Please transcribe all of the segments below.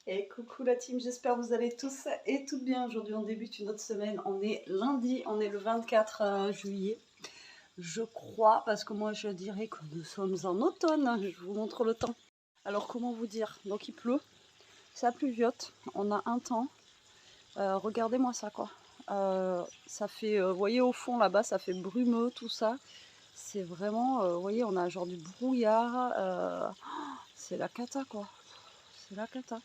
Et coucou la team, j'espère que vous allez tous et toutes bien. Aujourd'hui on débute une autre semaine, on est lundi, on est le 24 juillet, je crois, parce que moi je dirais que nous sommes en automne. Je vous montre le temps. Alors comment vous dire, donc il pleut, ça pluviote, on a un temps, regardez-moi ça quoi. Ça fait, vous voyez au fond là-bas, ça fait brumeux tout ça. C'est vraiment, vous voyez, on a genre du brouillard, c'est la cata quoi, c'est la cata.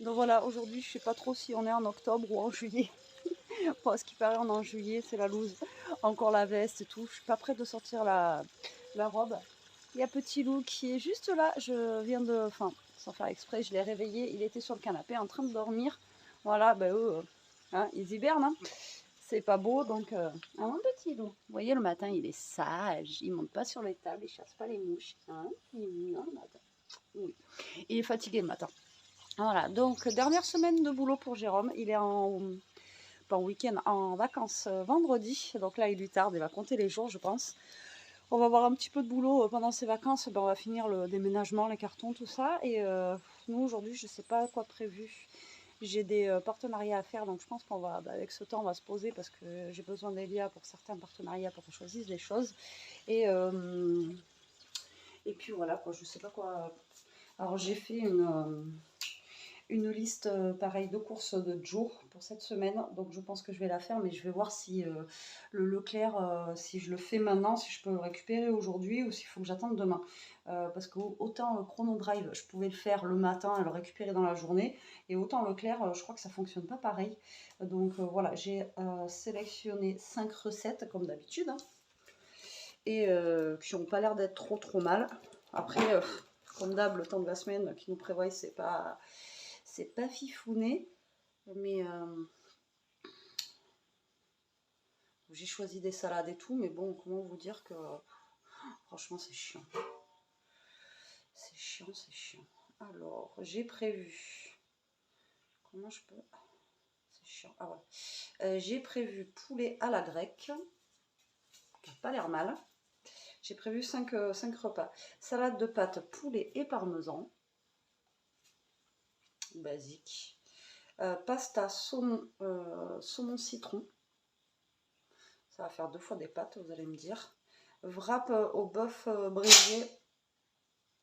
Donc voilà, aujourd'hui je sais pas trop si on est en octobre ou en juillet. Bon, ce qui paraît on est en juillet, c'est la loose. Encore la veste et tout. Je suis pas prête de sortir la robe. Il y a petit loup qui est juste là. Je viens de, enfin, sans faire exprès, je l'ai réveillé. Il était sur le canapé en train de dormir. Voilà, ben eux, hein, ils hibernent. Hein. C'est pas beau, donc mon petit loup. Vous voyez, le matin, il est sage. Il monte pas sur les tables, il chasse pas les mouches. Hein. Il est mignon le matin. Oui. Il est fatigué le matin. Voilà, donc dernière semaine de boulot pour Jérôme. Il est pas en week-end, en vacances vendredi. Donc là, il lui tarde, il va compter les jours, je pense. On va avoir un petit peu de boulot pendant ses vacances. Ben, on va finir le déménagement, les cartons, tout ça. Et nous, aujourd'hui, je ne sais pas quoi prévu. J'ai des partenariats à faire, donc je pense qu'on va, avec ce temps, on va se poser parce que j'ai besoin d'Elia pour certains partenariats pour qu'on choisisse des choses. Et, et puis voilà, quoi, je ne sais pas quoi. Alors j'ai fait une liste pareil de courses de jour pour cette semaine, donc je pense que je vais la faire, mais je vais voir si le Leclerc, si je le fais maintenant, si je peux le récupérer aujourd'hui ou s'il faut que j'attende demain. Parce que autant Chrono Drive, je pouvais le faire le matin et le récupérer dans la journée, et autant Leclerc, je crois que ça fonctionne pas pareil. Donc voilà, j'ai sélectionné 5 recettes comme d'habitude, hein, et qui n'ont pas l'air d'être trop mal. Après, comme d'hab, le temps de la semaine qui nous prévoit, c'est pas fifouné, mais j'ai choisi des salades et tout, mais bon, comment vous dire que franchement c'est chiant. C'est chiant, c'est chiant. Alors, j'ai prévu. Comment je peux. C'est chiant. Ah ouais. J'ai prévu poulet à la grecque. Qui n'a pas l'air mal. J'ai prévu 5 repas. Salade de pâtes, poulet et parmesan. Basique. Pasta, saumon citron. Ça va faire 2 fois des pâtes, vous allez me dire. Wrap au bœuf brisé.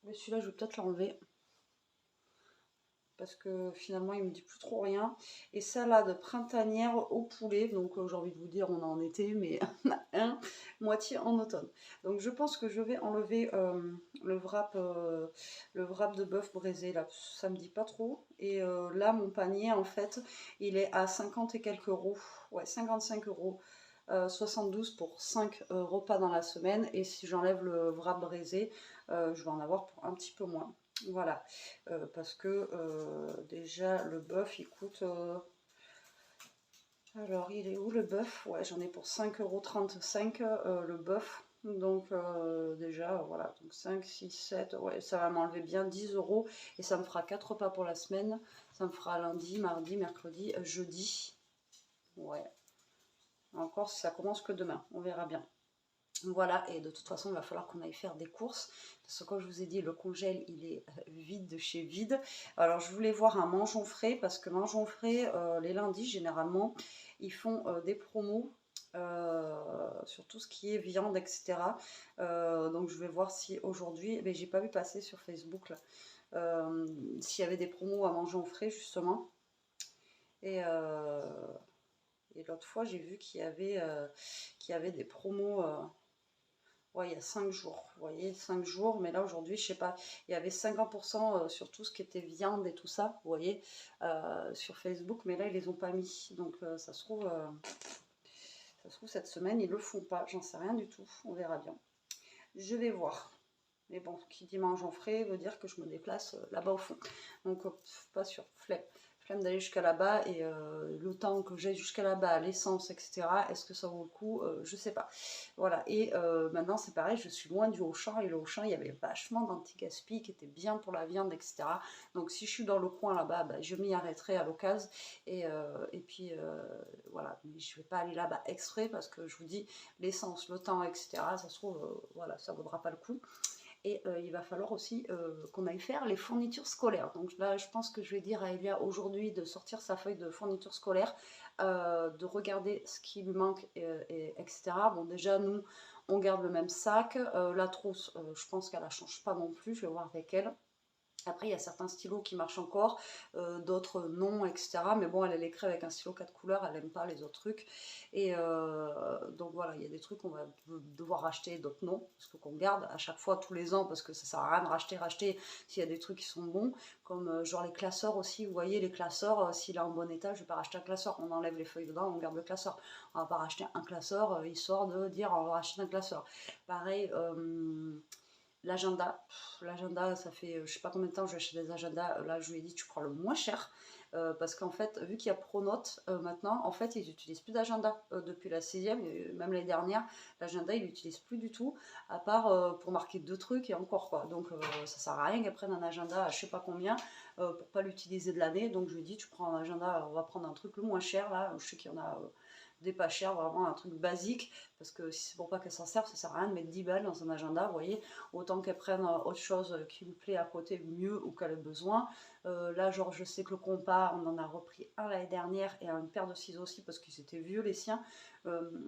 Mais celui-là, je vais peut-être l'enlever. Parce que finalement, il me dit plus trop rien. Et salade printanière au poulet. Donc, j'ai envie de vous dire, on est en été, mais hein, moitié en automne. Donc, je pense que je vais enlever le wrap de bœuf braisé. Là, ça me dit pas trop. Et là, mon panier, en fait, il est à 50 et quelques euros. Ouais, 55 euros. 72 pour 5 repas dans la semaine, et si j'enlève le wrap braisé, je vais en avoir pour un petit peu moins. Voilà, parce que déjà le bœuf il coûte. Alors il est où le bœuf? Ouais, j'en ai pour 5,35 € le bœuf. Donc déjà voilà, donc 5, 6, 7, ouais, ça va m'enlever bien 10 euros et ça me fera 4 repas pour la semaine. Ça me fera lundi, mardi, mercredi, jeudi. Ouais. Encore si ça commence que demain, on verra bien. Voilà, et de toute façon, il va falloir qu'on aille faire des courses. Parce que comme je vous ai dit, le congèle, il est vide de chez vide. Alors, je voulais voir un Mangeons Frais, parce que Mangeons Frais, les lundis, généralement, ils font des promos sur tout ce qui est viande, etc. Donc, je vais voir si aujourd'hui, mais j'ai pas vu passer sur Facebook, là, s'il y avait des promos à Mangeons Frais, justement. Et... Et l'autre fois, j'ai vu qu'il y avait des promos, ouais, il y a 5 jours. Vous voyez, 5 jours. Mais là, aujourd'hui, je sais pas, il y avait 50% sur tout ce qui était viande et tout ça, vous voyez, sur Facebook. Mais là, ils les ont pas mis. Donc, ça se trouve, cette semaine, ils le font pas. J'en sais rien du tout. On verra bien. Je vais voir. Mais bon, qui dit mange en frais veut dire que je me déplace là-bas au fond. Donc, pas sûr. Flemme d'aller jusqu'à là-bas, et le temps que j'aille jusqu'à là-bas, l'essence, etc., est-ce que ça vaut le coup? Je sais pas. Voilà, et maintenant c'est pareil, je suis loin du Auchan, et le Auchan, il y avait vachement d'anti-gaspi qui était bien pour la viande, etc. Donc si je suis dans le coin là-bas, je m'y arrêterai à l'occasion, et puis voilà, mais je vais pas aller là-bas exprès, parce que je vous dis, l'essence, le temps, etc., ça se trouve, voilà, ça vaudra pas le coup. Et il va falloir aussi qu'on aille faire les fournitures scolaires. Donc là, je pense que je vais dire à Elia aujourd'hui de sortir sa feuille de fournitures scolaires, de regarder ce qui lui manque, etc. Bon, déjà, nous, on garde le même sac. La trousse, je pense qu'elle ne change pas non plus. Je vais voir avec elle. Après, il y a certains stylos qui marchent encore, d'autres non, etc. Mais bon, elle écrit avec un stylo 4 couleurs, elle n'aime pas les autres trucs. Et donc voilà, il y a des trucs qu'on va devoir racheter, d'autres non. Parce qu'on garde à chaque fois, tous les ans, parce que ça sert à rien de racheter s'il y a des trucs qui sont bons. Comme genre les classeurs aussi, vous voyez, les classeurs, s'il est en bon état, je ne vais pas racheter un classeur. On enlève les feuilles dedans, on garde le classeur. On ne va pas racheter un classeur, histoire de dire on va racheter un classeur. Pareil, l'agenda, ça fait je sais pas combien de temps que j'achète des agendas. Là, je lui ai dit, tu prends le moins cher. Parce qu'en fait, vu qu'il y a Pronote maintenant, en fait, ils n'utilisent plus d'agenda depuis la 6e, et même l'année dernière, l'agenda, ils l'utilisent plus du tout, à part pour marquer 2 trucs et encore quoi. Donc, ça sert à rien qu'elles prennent un agenda à je sais pas combien pour pas l'utiliser de l'année. Donc, je lui ai dit, tu prends un agenda, on va prendre un truc le moins cher là. Je sais qu'il y en a des pas chers, vraiment un truc basique, parce que si c'est pour pas qu'elle s'en serve, ça sert à rien de mettre 10 balles dans un agenda, vous voyez, autant qu'elle prenne autre chose qui me plaît à côté mieux ou qu'elle ait besoin. Là, genre, je sais que le compas, on en a repris un l'année dernière, et une paire de ciseaux aussi, parce qu'ils étaient vieux les siens.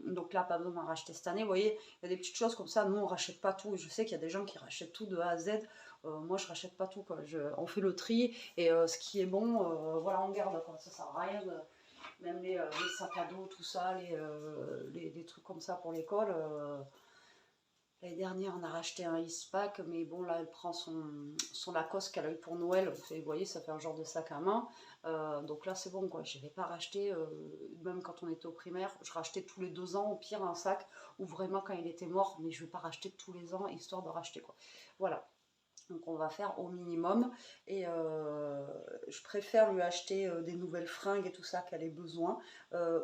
Donc là, pas besoin d'en racheter cette année. Vous voyez, il y a des petites choses comme ça. Nous, on rachète pas tout. Je sais qu'il y a des gens qui rachètent tout de A à Z. Moi, je rachète pas tout, quoi. On fait le tri, et ce qui est bon, voilà, on garde, quoi. Ça sert à rien de... Même les sacs à dos, tout ça, les trucs comme ça pour l'école. L'année dernière, on a racheté un Eastpak, mais bon, là, elle prend son Lacoste qu'elle a eu pour Noël. Vous voyez, ça fait un genre de sac à main. Donc là, c'est bon, quoi. Je n'avais pas racheté, même quand on était au primaire, je rachetais tous les 2 ans, au pire, un sac, ou vraiment quand il était mort, mais je ne vais pas racheter tous les ans, histoire de racheter, quoi. Voilà. Donc on va faire au minimum, et je préfère lui acheter des nouvelles fringues et tout ça qu'elle ait besoin,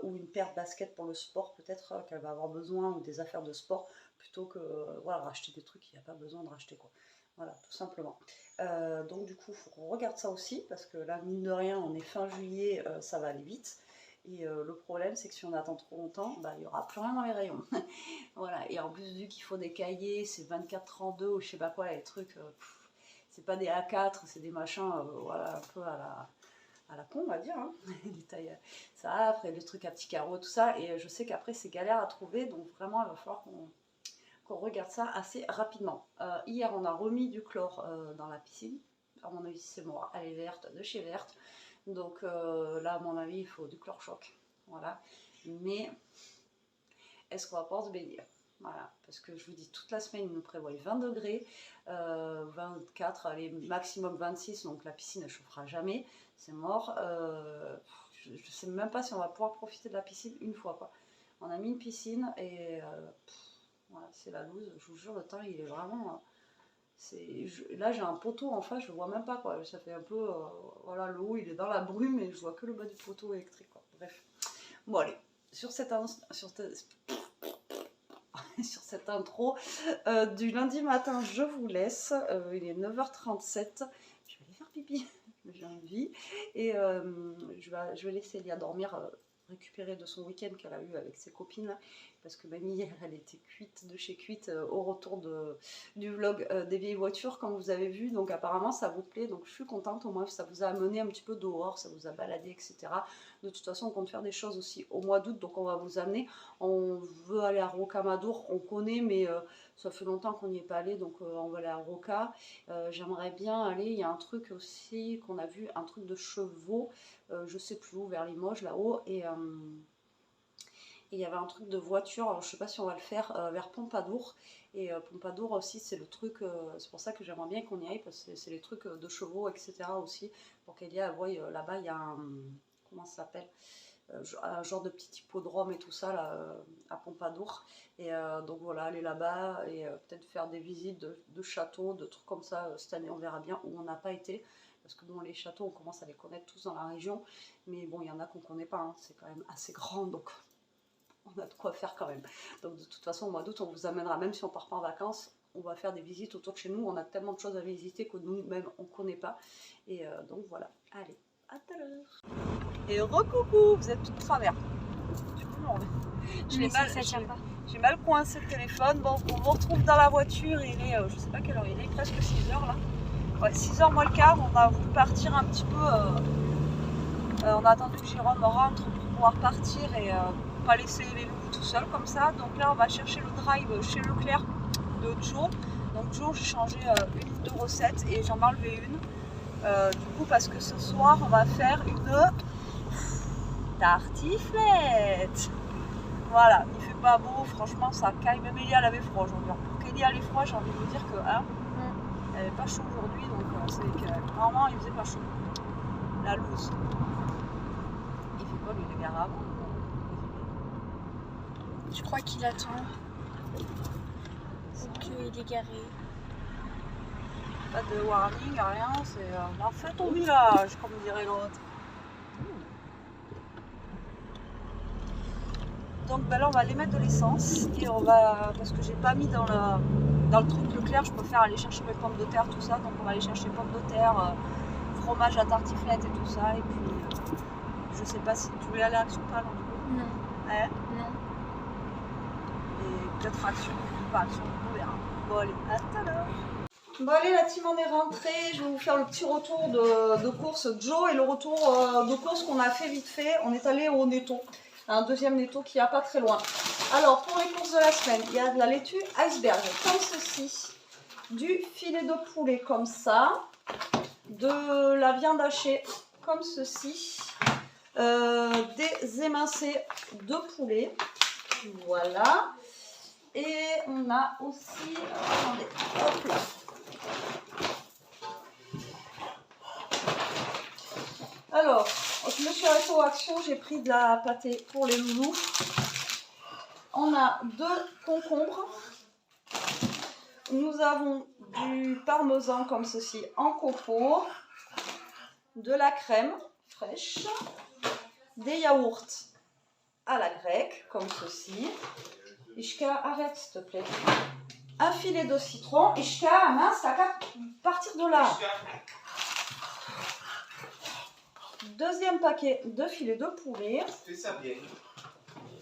ou une paire de baskets pour le sport peut-être qu'elle va avoir besoin, ou des affaires de sport, plutôt que voilà, racheter des trucs qu'il n'y a pas besoin de racheter, quoi. Voilà, tout simplement. Donc du coup, il faut qu'on regarde ça aussi, parce que là, mine de rien, on est fin juillet, ça va aller vite. Et le problème, c'est que si on attend trop longtemps, bah, il n'y aura plus rien dans les rayons. Voilà, et en plus, vu qu'il faut des cahiers, c'est 24-32 ou je sais pas quoi, les trucs, c'est pas des A4, c'est des machins, voilà, un peu à la con, on va dire, hein. Des tailles, ça, après les trucs à petits carreaux, tout ça, et je sais qu'après, c'est galère à trouver, donc vraiment, il va falloir qu'on regarde ça assez rapidement. Hier, on a remis du chlore dans la piscine. À mon avis, c'est moi, elle est verte, de chez Verte. Donc là, à mon avis, il faut du chlore choc. Voilà. Mais est-ce qu'on va pas se baigner? Voilà, parce que je vous dis, toute la semaine, il nous prévoit 20 degrés, 24, allez, maximum 26, donc la piscine ne chauffera jamais, c'est mort. Je ne sais même pas si on va pouvoir profiter de la piscine une fois, quoi. On a mis une piscine, et voilà, c'est la loose, je vous jure, le temps, il est vraiment... là, j'ai un poteau en face, je ne vois même pas, quoi. Ça fait un peu... voilà, l'eau, il est dans la brume, et je vois que le bas du poteau électrique, quoi. Bref. Bon, allez, sur cette intro du lundi matin, je vous laisse. Il est 9h37. Je vais aller faire pipi, j'ai envie. Et je vais laisser Elia dormir, récupérer de son week-end qu'elle a eu avec ses copines. Parce que même hier, elle était cuite de chez cuite au retour du vlog des vieilles voitures, comme vous avez vu. Donc apparemment, ça vous plaît. Donc je suis contente. Au moins, ça vous a amené un petit peu dehors, ça vous a baladé, etc. De toute façon, on compte faire des choses aussi au mois d'août. Donc on va vous amener. On veut aller à Rocamadour. On connaît, mais ça fait longtemps qu'on n'y est pas allé. Donc on va aller à Roca. J'aimerais bien aller. Il y a un truc aussi qu'on a vu, un truc de chevaux. Je sais plus où, vers Limoges, là-haut. Et il y avait un truc de voiture, alors je sais pas si on va le faire, vers Pompadour. Et Pompadour aussi, c'est le truc, c'est pour ça que j'aimerais bien qu'on y aille, parce que c'est les trucs de chevaux, etc. aussi, pour qu'Elia voie, là-bas, il y a un, comment ça s'appelle, un genre de petit hippodrome et tout ça, là, à Pompadour. Et donc voilà, aller là-bas, et peut-être faire des visites de châteaux, de trucs comme ça, cette année, on verra bien, où on n'a pas été. Parce que bon, les châteaux, on commence à les connaître tous dans la région, mais bon, il y en a qu'on ne connaît pas, hein. C'est quand même assez grand, donc on a de quoi faire quand même. Donc de toute façon, au mois d'août, on vous amènera, même si on part pas en vacances, on va faire des visites autour de chez nous. On a tellement de choses à visiter que nous-mêmes, on ne connaît pas. Et donc voilà. Allez, à tout à l'heure. Et recoucou, vous êtes toutes travers. J'ai mal coincé le téléphone. Bon, on me retrouve dans la voiture. Il est, je sais pas quelle heure il est, presque 6h là. Ouais, 6h moins le quart. On a voulu partir un petit peu. On a attendu que Jérôme rentre pour pouvoir partir et pas laisser les loups tout seuls comme ça. Donc là, on va chercher le drive chez Leclerc de Joe. Donc Joe, j'ai changé une de recette et j'en ai enlevé une. Du coup, parce que ce soir, on va faire une tartiflette. Voilà, il fait pas beau, franchement, ça caille. Même Elia, elle avait froid aujourd'hui. Pour qu'Elia avait froid, j'ai envie de vous dire que elle n'avait pas chaud aujourd'hui, donc c'est que normalement, il faisait pas chaud. La loose. Il fait quoi, lui, il est garé avant? Je crois qu'il attend. Donc il est garé. Pas de warning, rien, c'est on a fait ton village, comme dirait l'autre. Donc ben là on va aller mettre de l'essence et on va, parce que j'ai pas mis dans le truc Leclerc, je préfère aller chercher mes pommes de terre, tout ça, donc on va aller chercher pommes de terre, fromage à tartiflette et tout ça, et puis je sais pas si tu voulais aller à Action pas, Non. Hein? Non. Et peut-être Action, pas Action, on verra. Bon allez, à tout à l'heure. Bon allez, la team on est rentrée, je vais vous faire le petit retour de course Joe et le retour de course qu'on a fait vite fait. On est allé au Netto, un deuxième Netto qui est pas très loin. Alors pour les courses de la semaine, il y a de la laitue iceberg comme ceci, du filet de poulet comme ça, de la viande hachée comme ceci, des émincés de poulet, voilà. Et on a aussi, attendez, hop là. Alors, je me suis arrêtée aux Actions, j'ai pris de la pâtée pour les loulous. On a 2 concombres. Nous avons du parmesan comme ceci en copeaux, de la crème fraîche, des yaourts à la grecque comme ceci. Ishka, arrête s'il te plaît. Un filet de citron. Ishka, mince, t'as qu'à partir de là. Deuxième paquet de filets de poulet. Fais ça bien.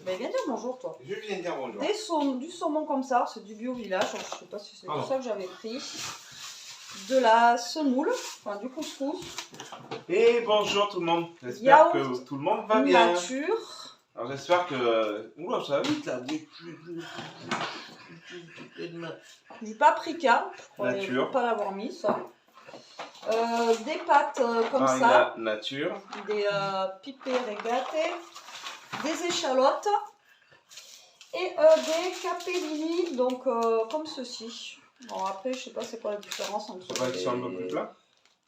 Ben, viens dire bonjour, toi. Je viens dire bonjour. Du saumon comme ça, c'est du bio village. Je sais pas si c'est tout ça que j'avais pris. De la semoule, enfin du couscous. Et bonjour tout le monde. J'espère que tout le monde va bien. Nature. Alors j'espère que... Oula, ça va vite là. Du paprika. Je Nature. ne pas l'avoir mis, ça. Des pâtes comme ça. La nature. Des pipés régate. Des échalotes. Et des capellini, donc comme ceci. Bon, après, je sais pas c'est quoi la différence entre Ça va être sur un peu plus plat.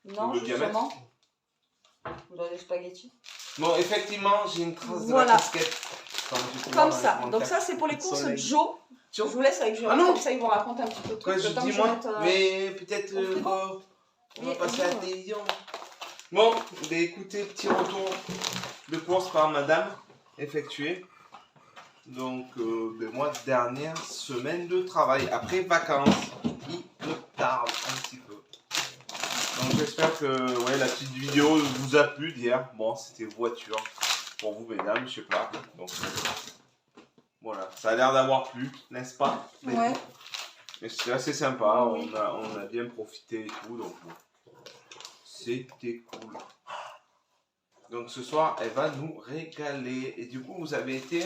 Non, justement. Dans les spaghettis. Bon, effectivement, j'ai une trace de Voilà. la casquette. Comme ça. Donc ça, c'est pour les courses de Joe. Je vous laisse avec Jérôme, comme ça, ils vont raconter un petit peu tout. Ouais, je dis moi, mais peut-être on va passer à la télévision. Bon, bah, écoutez, petit retour de course par madame effectué. Donc, moi, dernière semaine de travail, après vacances, il me tarde un petit peu. Donc, j'espère que la petite vidéo vous a plu d'hier. Bon, c'était voiture pour vous, mesdames, je sais pas. Donc, voilà, ça a l'air d'avoir plu, n'est-ce pas? Ouais. Mais c'était assez sympa, Oui. on a bien profité et tout, donc c'était cool. Donc, ce soir, elle va nous régaler. Et du coup, vous avez été...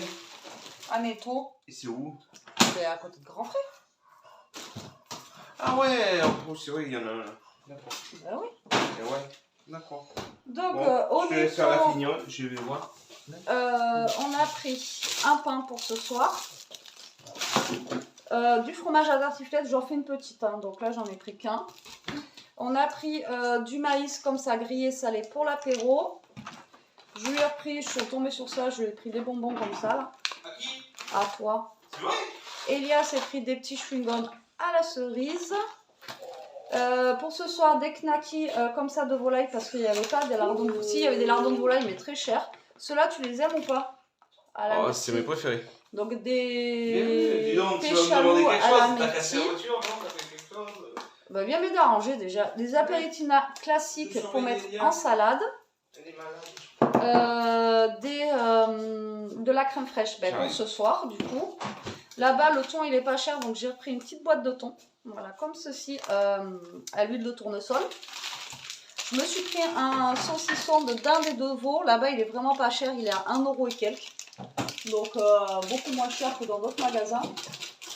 À Netto. Et c'est où? C'est à côté de Grand Frais. Ah ouais, en plus, c'est vrai, il y en a un. D'accord. Bah oui. Et ouais, d'accord. Donc, Bon, au je te laisse faire la Netto, fignotte, je vais voir. on a pris un pain pour ce soir. Du fromage à tartiflette, j'en fais une petite, hein, donc là j'en ai pris qu'un. On a pris du maïs comme ça, grillé salé pour l'apéro. Je lui ai repris, je suis tombée sur ça, je lui ai pris des bonbons comme ça. Là. À qui? À toi. C'est vrai? Elias s'est pris des petits chewing-gums à la cerise. Pour ce soir, des knackis comme ça de volaille parce qu'il n'y avait pas des lardons de volaille. Si, il y avait des lardons de volaille, mais très chers. Ceux-là, tu les aimes ou pas? Oh, c'est mes préférés. Donc des Dis donc, tu vas me péchalos demander quelque à la chose? T'as cassé la myrtille. voiture, non? T'as fait quelque chose? Bah, viens m'aider à ranger déjà. Des apéritifs classiques pour mettre en salade. Elle est malade. De la crème fraîche pour ce soir du coup. Là-bas le thon il est pas cher donc j'ai repris une petite boîte de thon. Voilà comme ceci à l'huile de tournesol. Je me suis pris un saucisson de dinde et de veau. Là-bas il est vraiment pas cher, il est à 1 € et quelques. Donc beaucoup moins cher que dans d'autres magasins.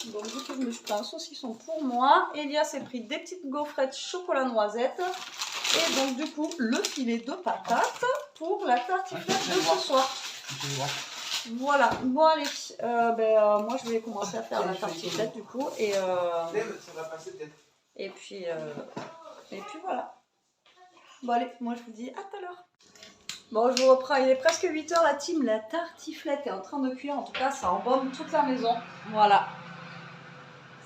Donc du coup je me suis pris un saucisson pour moi. Elias s'est pris des petites gaufrettes chocolat noisette. Et donc du coup le filet de patates pour la tartiflette de ce soir. Voilà, bon allez, moi je vais commencer à faire la tartiflette du coup et ça va passer peut-être. et puis voilà. Bon allez, moi je vous dis à tout à l'heure. Bon je vous reprends, il est presque 8 h la team, la tartiflette est en train de cuire, en tout cas ça embaume toute la maison. Voilà.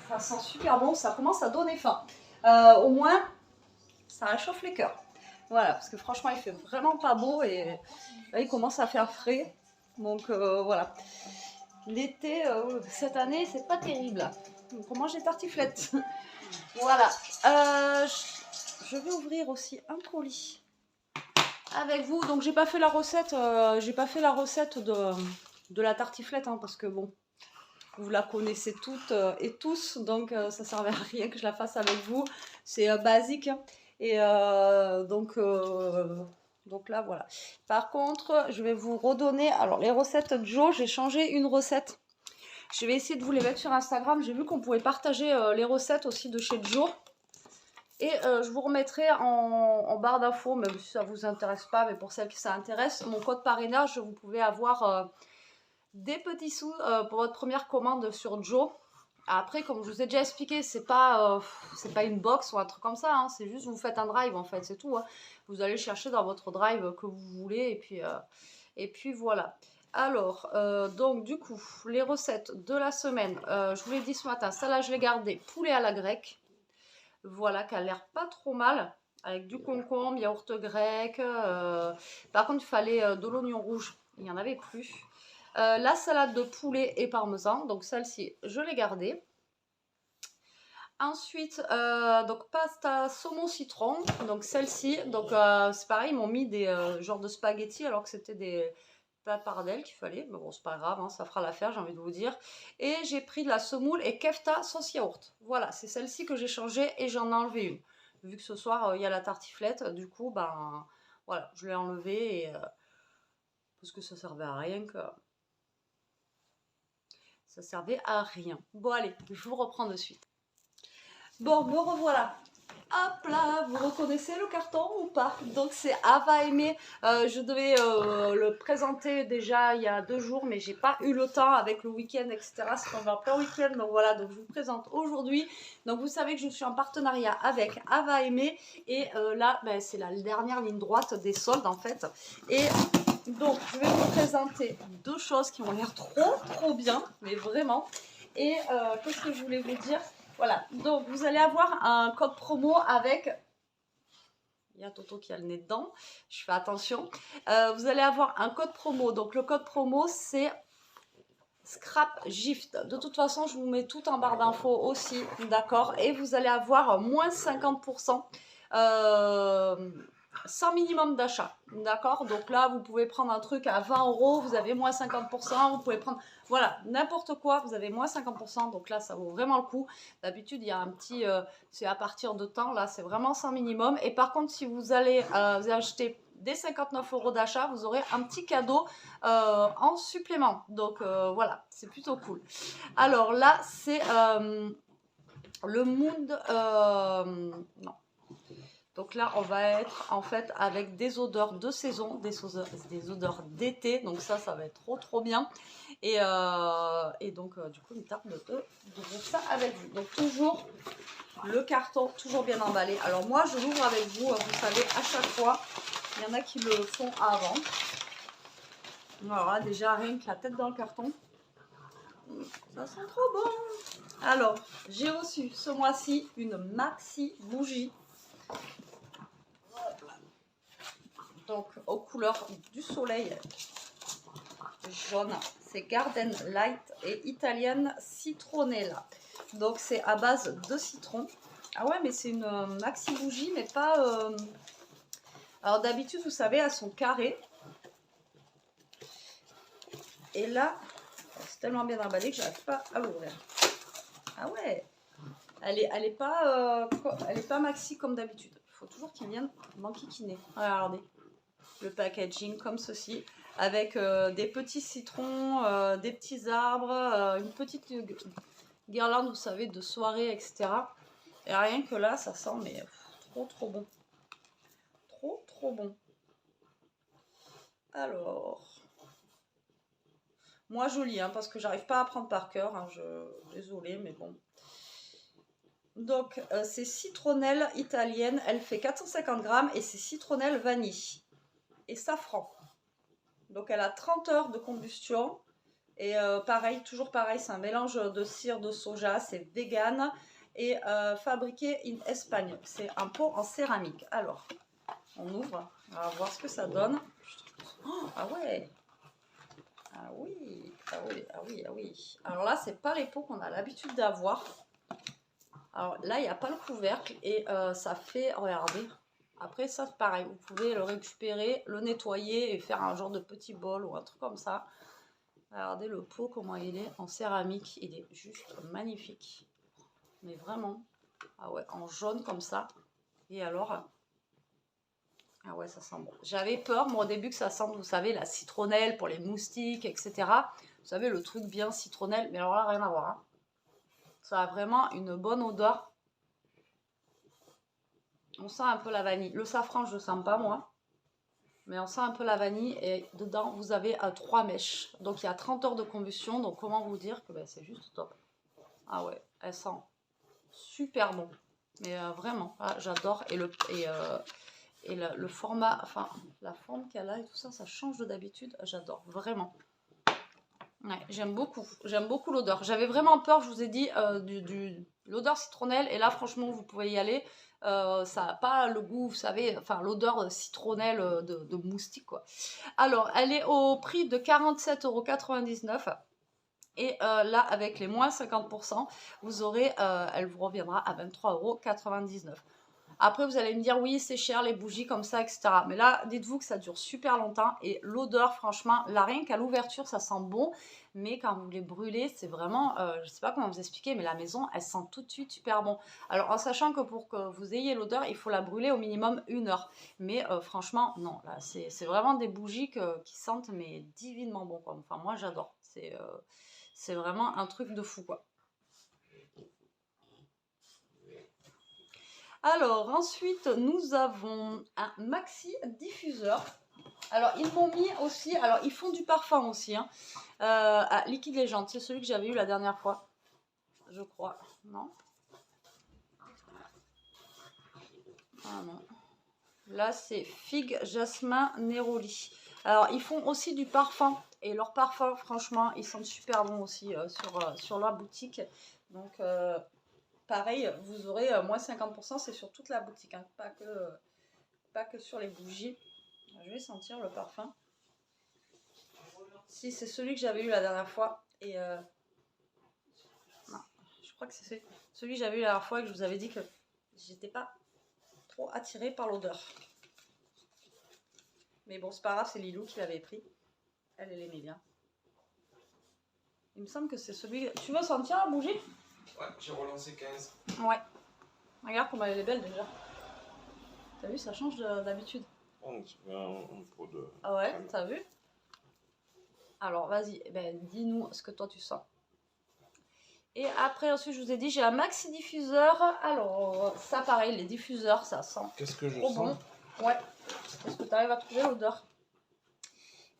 Ça sent super bon, ça commence à donner faim. Au moins ça réchauffe les cœurs. Voilà, parce que franchement il fait vraiment pas beau et là il commence à faire frais. Donc voilà. L'été cette année c'est pas terrible. Donc on mange des tartiflettes. Voilà. Je vais ouvrir aussi un colis avec vous. Donc j'ai pas fait la recette. De la tartiflette hein, parce que bon. Vous la connaissez toutes et tous, donc ça ne servait à rien que je la fasse avec vous. C'est basique. Hein. Et donc là, voilà. Par contre, je vais vous redonner... Alors, les recettes de Joe, j'ai changé une recette. Je vais essayer de vous les mettre sur Instagram. J'ai vu qu'on pouvait partager les recettes aussi de chez Joe. Et je vous remettrai en barre d'infos, même si ça ne vous intéresse pas, mais pour celles qui ça intéresse, mon code parrainage, vous pouvez avoir... des petits sous pour votre première commande sur Joe. Après, comme je vous ai déjà expliqué, c'est pas une box ou un truc comme ça. Hein, c'est juste vous faites un drive en fait, c'est tout. Hein. Vous allez chercher dans votre drive que vous voulez et puis voilà. Alors, donc du coup, les recettes de la semaine. Je vous l'ai dit ce matin, ça là je l'ai gardé. Poulet à la grecque. Voilà, qui a l'air pas trop mal. Avec du concombre, yaourt grec. Par contre, il fallait de l'oignon rouge. Il n'y en avait plus. La salade de poulet et parmesan, donc celle-ci je l'ai gardée. Ensuite, donc pasta saumon citron, donc celle-ci, donc c'est pareil, ils m'ont mis des genres de spaghettis alors que c'était des papardelles qu'il fallait, mais bon c'est pas grave, hein, ça fera l'affaire j'ai envie de vous dire. Et j'ai pris de la semoule et kefta sauce yaourt, voilà c'est celle-ci que j'ai changée et j'en ai enlevé une. Vu que ce soir il y a la tartiflette, du coup ben voilà je l'ai enlevée et, parce que ça servait à rien que... Ça servait à rien. Bon allez, je vous reprends de suite. Bon, me revoilà. Hop là, vous reconnaissez le carton ou pas? Donc c'est Ava Aimé. Je devais le présenter déjà il y a 2 jours, mais j'ai pas eu le temps avec le week-end, etc. C'est tombé en plein week-end, donc voilà, donc je vous le présente aujourd'hui. Donc vous savez que je suis en partenariat avec Ava Aimé et là, ben, c'est la dernière ligne droite des soldes en fait. Et donc, je vais vous présenter 2 choses qui ont l'air trop bien, mais vraiment. Et qu'est-ce que je voulais vous dire? Voilà, donc vous allez avoir un code promo avec... Il y a Toto qui a le nez dedans, je fais attention. Vous allez avoir un code promo, donc le code promo c'est Scrap Gift. De toute façon, je vous mets tout en barre d'infos aussi, d'accord? Et vous allez avoir moins 50%. Sans minimum d'achat, d'accord? Donc là, vous pouvez prendre un truc à 20 €, vous avez moins 50%, vous pouvez prendre, voilà, n'importe quoi, vous avez moins 50%, donc là, ça vaut vraiment le coup. D'habitude, il y a un petit, c'est à partir de temps, là, c'est vraiment sans minimum. Et par contre, si vous allez vous acheter dès 59 € d'achat, vous aurez un petit cadeau en supplément. Donc voilà, c'est plutôt cool. Alors là, c'est le Mood, non. Donc là, on va être en fait avec des odeurs de saison, des odeurs d'été. Donc ça va être trop bien. Et donc, du coup, il me tarde d'ouvrir ça avec vous. Donc toujours le carton, toujours bien emballé. Alors moi, je l'ouvre avec vous. Vous savez, à chaque fois, il y en a qui le font avant. Voilà, déjà, rien que la tête dans le carton. Ça sent trop bon. Alors, j'ai reçu ce mois-ci une maxi bougie. Donc aux couleurs du soleil jaune, c'est Garden Light et Italienne Citronella. Donc c'est à base de citron. Ah ouais, mais c'est une maxi bougie, mais pas Alors d'habitude, vous savez, elles sont carrées. Et là, c'est tellement bien emballé que je n'arrive pas à l'ouvrir. Ah ouais, elle est pas maxi comme d'habitude. Il faut toujours qu'il vienne m'enquiquiner. Regardez, le packaging comme ceci, avec des petits citrons, des petits arbres, une petite guirlande, vous savez, de soirée, etc. Et rien que là, ça sent mais trop bon. Trop bon. Alors, moi je lis, hein, parce que j'arrive pas à apprendre par cœur. Hein, désolée, mais bon. Donc, c'est citronnelle italienne. Elle fait 450 grammes et c'est citronnelle vanille. Et safran. Donc, elle a 30 heures de combustion. Et pareil, toujours pareil, c'est un mélange de cire de soja. C'est vegan et fabriqué en Espagne. C'est un pot en céramique. Alors, on ouvre. On va voir ce que ça donne. Oh, ah ouais. Ah oui. Ah oui, ah oui, ah oui. Alors là, c'est pas les pots qu'on a l'habitude d'avoir. Alors là, il n'y a pas le couvercle et ça fait, regardez, après ça c'est pareil, vous pouvez le récupérer, le nettoyer et faire un genre de petit bol ou un truc comme ça. Regardez le pot, comment il est en céramique, il est juste magnifique. Mais vraiment, ah ouais, en jaune comme ça. Et alors, ah ouais, ça sent bon. J'avais peur, moi au début, que ça sente, vous savez, la citronnelle pour les moustiques, etc. Vous savez, le truc bien citronnelle, mais alors là, rien à voir, hein. Ça a vraiment une bonne odeur. On sent un peu la vanille. Le safran, je ne le sens pas, moi. Mais on sent un peu la vanille. Et dedans, vous avez 3 mèches. Donc, il y a 30 heures de combustion. Donc, comment vous dire que ben, c'est juste top. Ah ouais, elle sent super bon. Mais vraiment, ah, j'adore. Et le format, enfin, la forme qu'elle a et tout ça, ça change de d'habitude. J'adore, vraiment. Ouais, j'aime beaucoup l'odeur. J'avais vraiment peur, je vous ai dit, l'odeur citronnelle. Et là, franchement, vous pouvez y aller. Ça n'a pas le goût, vous savez, enfin l'odeur citronnelle de moustique, quoi. Alors, elle est au prix de 47,99 €. Et là, avec les moins 50%, vous aurez, elle vous reviendra à 23,99 €. Après, vous allez me dire, oui, c'est cher, les bougies comme ça, etc. Mais là, dites-vous que ça dure super longtemps. Et l'odeur, franchement, là, rien qu'à l'ouverture, ça sent bon. Mais quand vous les brûlez, c'est vraiment, je ne sais pas comment vous expliquer, mais la maison, elle sent tout de suite super bon. Alors, en sachant que pour que vous ayez l'odeur, il faut la brûler au minimum 1 heure. Mais franchement, non, là, c'est vraiment des bougies qui sentent, mais divinement bon, quoi. Enfin, moi, j'adore. C'est vraiment un truc de fou, quoi. Alors, ensuite, nous avons un maxi diffuseur. Alors, ils m'ont mis aussi, alors ils font du parfum aussi, hein, à Liquide Légende. C'est celui que j'avais eu la dernière fois, je crois. Non? Ah non. Là, c'est Figue, Jasmin, Néroli. Alors, ils font aussi du parfum. Et leurs parfums, franchement, ils sentent super bons aussi sur leur boutique. Donc, pareil, vous aurez moins 50%, c'est sur toute la boutique, hein, pas que sur les bougies. Je vais sentir le parfum. Si, c'est celui que j'avais eu la dernière fois. Et non, je crois que c'est celui que j'avais eu la dernière fois et que je vous avais dit que j'étais pas trop attirée par l'odeur. Mais bon, c'est pas grave, c'est Lilou qui l'avait pris. Elle aimait bien. Il me semble que c'est celui... Tu veux sentir la bougie? Ouais, j'ai relancé 15. Ouais. Regarde comme elle est belle déjà. T'as vu, ça change d'habitude. On dirait un pot de... Ah ouais, t'as vu? Alors, vas-y, ben, dis-nous ce que toi tu sens. Et après, ensuite, je vous ai dit, j'ai un maxi diffuseur. Alors, ça pareil, les diffuseurs, ça sent Qu'est-ce que je trop sens? bon. Ouais. Est-ce que tu arrives à trouver l'odeur?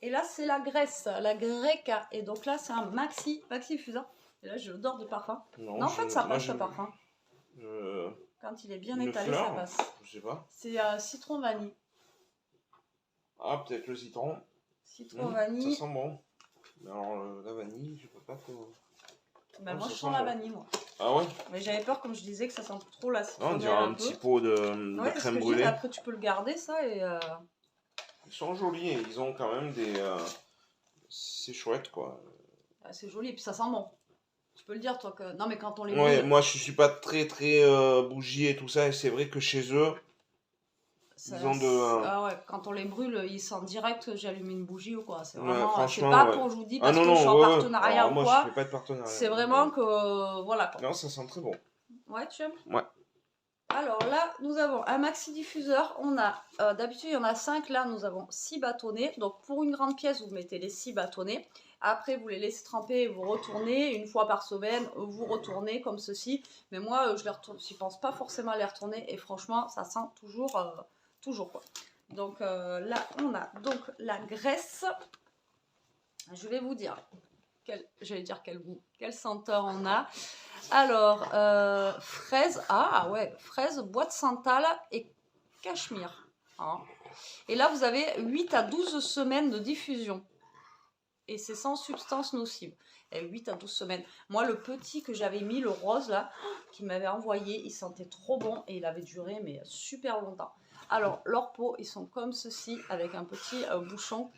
Et là, c'est la graisse, la Greca. Et donc là, c'est un maxi diffuseur. Et là, j'ai l'odeur de parfum. Non, en fait, ça passe le parfum. Quand il est bien étalé, ça passe. Je sais pas. C'est citron vanille. Ah, peut-être le citron. Citron vanille. Ça sent bon. Mais alors, la vanille, je peux pas trop... Bah, moi, je sens la vanille, moi. Ah ouais? Mais j'avais peur, comme je disais, que ça sent trop la citronnelle. On dirait un petit pot de crème brûlée. Après, tu peux le garder, ça, et... Ils sont jolis et ils ont quand même des... C'est chouette, quoi. Ah, c'est joli, et puis ça sent bon. Tu peux le dire, toi, que... Non, mais quand on les Ouais, brûle... moi, je suis pas très bougie et tout ça, et c'est vrai que chez eux... disons de... Ah ouais, quand on les brûle, ils sentent direct que j'allume une bougie ou quoi. C'est Ouais, vraiment, c'est franchement, pas ouais. pour, je vous dis, Ah parce non, que non, je suis en ouais, partenariat alors ou moi quoi. je fais pas de partenariat. C'est vraiment que, voilà quoi. Non, ça sent très bon. Ouais, tu aimes? Ouais. Alors là, nous avons un maxi diffuseur. On a, d'habitude, il y en a 5. Là, nous avons 6 bâtonnets. Donc, pour une grande pièce, vous mettez les 6 bâtonnets. Après, vous les laissez tremper et vous retournez. Une fois par semaine, vous retournez comme ceci. Mais moi, je les retourne, j'y pense pas forcément à les retourner. Et franchement, ça sent toujours, toujours quoi. Donc là, on a donc la graisse. Je vais vous dire, j'allais dire quel goût, quelle senteur on a. Alors, fraise, ah ouais, fraise, bois de santal et cachemire. Hein. Et là, vous avez 8 à 12 semaines de diffusion. Et c'est sans substance nocive. Et 8 à 12 semaines. Moi, le petit que j'avais mis, le rose là, qui m'avait envoyé, il sentait trop bon et il avait duré mais super longtemps. Alors, leurs pots, ils sont comme ceci, avec un petit bouchon.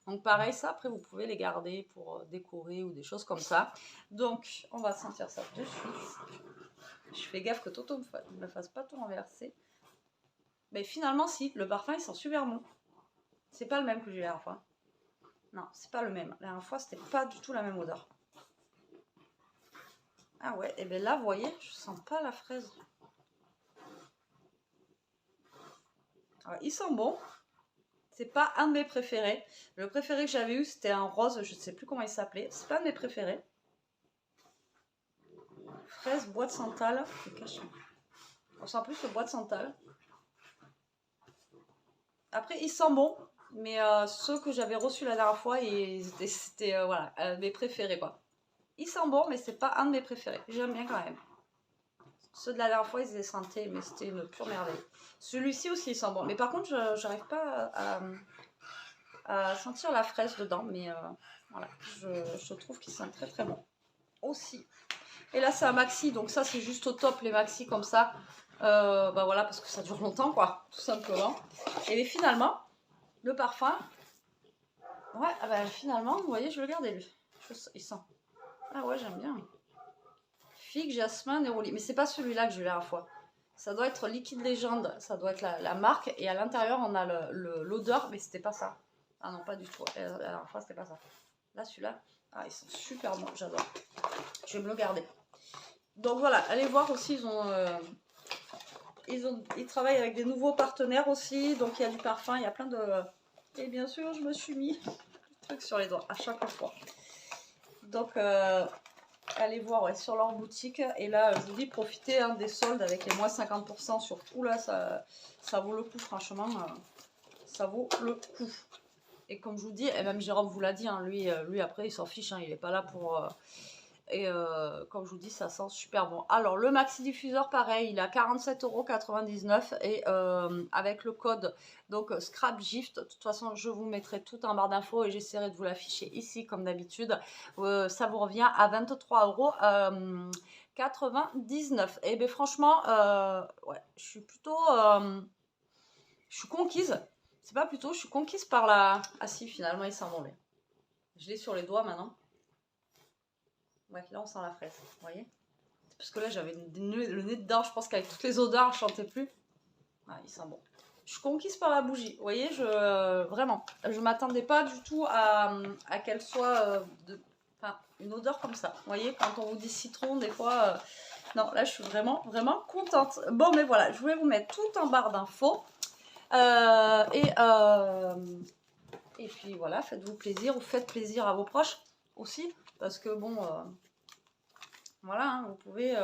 Donc pareil, ça, après, vous pouvez les garder pour décorer ou des choses comme ça. Donc, on va sentir ça de suite. Je fais gaffe que Toto ne me fasse pas tout renverser. Mais finalement, si, le parfum, il sent super bon. C'est pas le même que j'ai eu la dernière fois. Non, c'est pas le même. La dernière fois, c'était pas du tout la même odeur. Ah ouais, et bien là, vous voyez, je sens pas la fraise. Alors, il sent bon. C'est pas un de mes préférés. Le préféré que j'avais eu, c'était un rose, je ne sais plus comment il s'appelait. C'est pas un de mes préférés. Fraise, bois de santal et cachemire. On sent plus le bois de santal. Après, il sent bon, mais ceux que j'avais reçus la dernière fois, c'était voilà, mes préférés quoi. Il sent bon, mais c'est pas un de mes préférés. J'aime bien quand même. Ceux de la dernière fois, ils étaient sentaient, mais c'était une pure merveille. Celui-ci aussi, il sent bon. Mais par contre, je n'arrive pas à sentir la fraise dedans, mais voilà, je trouve qu'il sent très très bon. Aussi. Et là, c'est un maxi, donc ça, c'est juste au top, les maxi comme ça. Bah voilà, parce que ça dure longtemps, quoi, tout simplement. Et finalement, le parfum, ouais, bah, finalement, vous voyez, je vais le garder, lui. Il sent. Ah ouais, j'aime bien. Figue, jasmin, néroli. Mais c'est pas celui-là que j'ai eu la dernière fois. Ça doit être Liquide Légende, ça doit être la marque. Et à l'intérieur, on a l'odeur, mais c'était pas ça. Ah non, pas du tout. La dernière fois, c'était pas ça. Là, celui-là, ah, ils sont super bons, j'adore. Je vais me le garder. Donc voilà, allez voir aussi, ils travaillent avec des nouveaux partenaires aussi. Donc il y a du parfum, il y a plein de... Et bien sûr, je me suis mis des trucs sur les doigts à chaque fois. Donc allez voir ouais, sur leur boutique. Et là, je vous dis, profitez hein, des soldes avec les moins 50% sur tout. Là, ça vaut le coup, franchement. Ça vaut le coup. Et comme je vous dis, et même Jérôme vous l'a dit, hein, lui après, il s'en fiche. Hein, il n'est pas là pour... comme je vous dis, ça sent super bon. Alors, le maxi diffuseur, pareil, il a 47,99 € et avec le code donc SCRAPGIFT, de toute façon, je vous mettrai tout en barre d'infos et j'essaierai de vous l'afficher ici comme d'habitude. Ça vous revient à 23,99 €. Et bien, franchement, ouais, je suis plutôt. Je suis conquise. C'est pas plutôt, je suis conquise par la. Ah si, finalement, il sent bon. Je l'ai sur les doigts maintenant. Ouais, là on sent la fraise, vous voyez. Parce que là j'avais le nez dedans, je pense qu'avec toutes les odeurs, je ne sentais plus. Ah, il sent bon. Je suis conquise par la bougie, vous voyez, vraiment. Je ne m'attendais pas du tout à qu'elle soit une odeur comme ça. Vous voyez, quand on vous dit citron, des fois... Non, là je suis vraiment, vraiment contente. Bon, mais voilà, je voulais vous mettre tout en barre d'infos. Et puis voilà, faites-vous plaisir ou faites plaisir à vos proches aussi. Parce que bon, voilà, hein, vous pouvez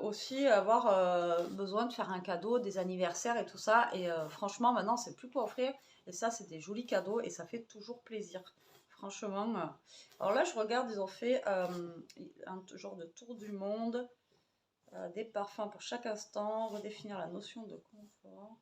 aussi avoir besoin de faire un cadeau, des anniversaires et tout ça. Et franchement, maintenant, c'est plus quoi offrir. Et ça, c'est des jolis cadeaux et ça fait toujours plaisir. Franchement. Alors là, je regarde, ils ont fait un genre de tour du monde. Des parfums pour chaque instant. Redéfinir la notion de confort.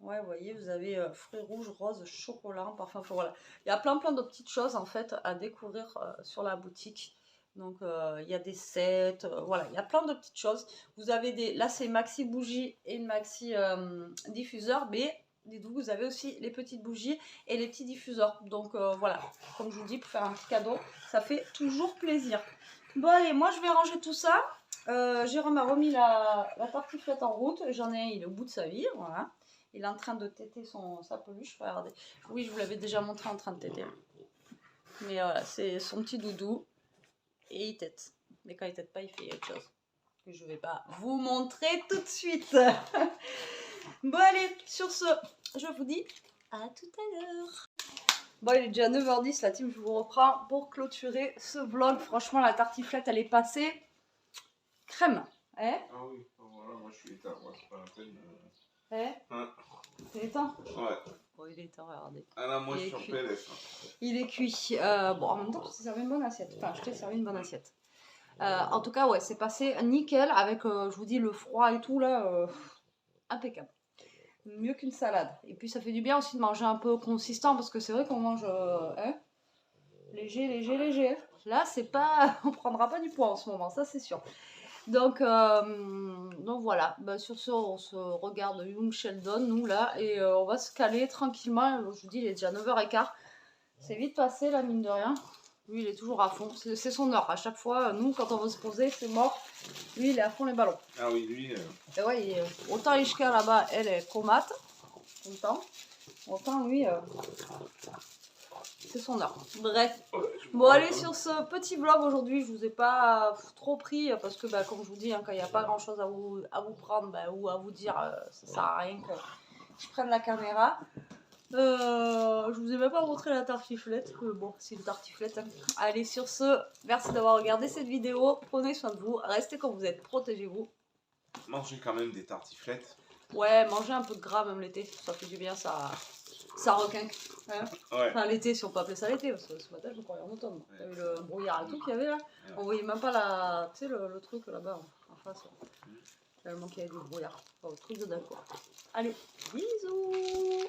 Ouais, vous voyez, vous avez fruits rouges, roses, chocolat, parfum. Voilà. Il y a plein de petites choses en fait à découvrir sur la boutique. Donc il y a des sets, voilà, il y a plein de petites choses. Vous avez là c'est maxi bougie et une maxi diffuseur, mais dites-vous, vous avez aussi les petites bougies et les petits diffuseurs. Donc voilà, comme je vous dis, pour faire un petit cadeau, ça fait toujours plaisir. Bon allez, moi je vais ranger tout ça. Jérôme a remis la tartiflette en route. J'en ai un, il est au bout de sa vie. Voilà. Il est en train de téter sa peluche. Regardez. Oui, je vous l'avais déjà montré en train de téter. Mais voilà, c'est son petit doudou. Et il tète. Mais quand il tète pas, il fait autre chose. Que je vais pas vous montrer tout de suite. Bon, allez, sur ce, je vous dis à tout à l'heure. Bon, il est déjà 9h10, la team, je vous reprends pour clôturer ce vlog. Franchement, la tartiflette, elle est passée crème. Hein? Ah oui, voilà, moi je suis éteint, moi c'est pas la peine. Hein? Hein. C'est éteint? Ouais. Bon, il est éteint, regardez. Ah là, moi je suis en cuit. PLS. Il est cuit. Bon, en même temps, tu t'es servi une bonne assiette. Enfin, je t'ai servi une bonne assiette. En tout cas, ouais, c'est passé nickel avec, je vous dis, le froid et tout, là, impeccable. Mieux qu'une salade. Et puis, ça fait du bien aussi de manger un peu consistant, parce que c'est vrai qu'on mange léger, léger, léger. Là, c'est pas... on prendra pas du poids en ce moment, ça c'est sûr. Donc voilà, bah, sur ce, on se regarde Young Sheldon, nous, là, et on va se caler tranquillement. Je vous dis, il est déjà 9h15. C'est vite passé, là, mine de rien. Lui, il est toujours à fond. C'est son heure. À chaque fois, nous, quand on veut se poser, c'est mort. Lui, il est à fond les ballons. Ah oui, lui. Et ouais, autant Ishka là-bas, elle est comate, tout le temps. Autant lui, c'est son heure. Bref. Bon, allez, sur ce petit vlog aujourd'hui, je vous ai pas trop pris parce que, bah, comme je vous dis, hein, quand il n'y a pas grand chose à vous prendre bah, ou à vous dire, ça sert à rien que je prenne la caméra. Je vous ai même pas montré la tartiflette. Bon, c'est une tartiflette. Hein. Allez, sur ce, merci d'avoir regardé cette vidéo. Prenez soin de vous. Restez comme vous êtes. Protégez-vous. Mangez quand même des tartiflettes. Ouais, mangez un peu de gras même l'été. Ça fait du bien, ça requinque. Hein Ouais. enfin, l'été, si on peut appeler ça l'été. Parce que ce matin, je croyais en automne. Ouais. T'as vu le brouillard et tout qu'il y avait là? Ouais. On voyait même pas tu sais, le truc là-bas en face. Tellement qu'il y avait du brouillard. Enfin, le truc de dingue quoi. Allez, bisous!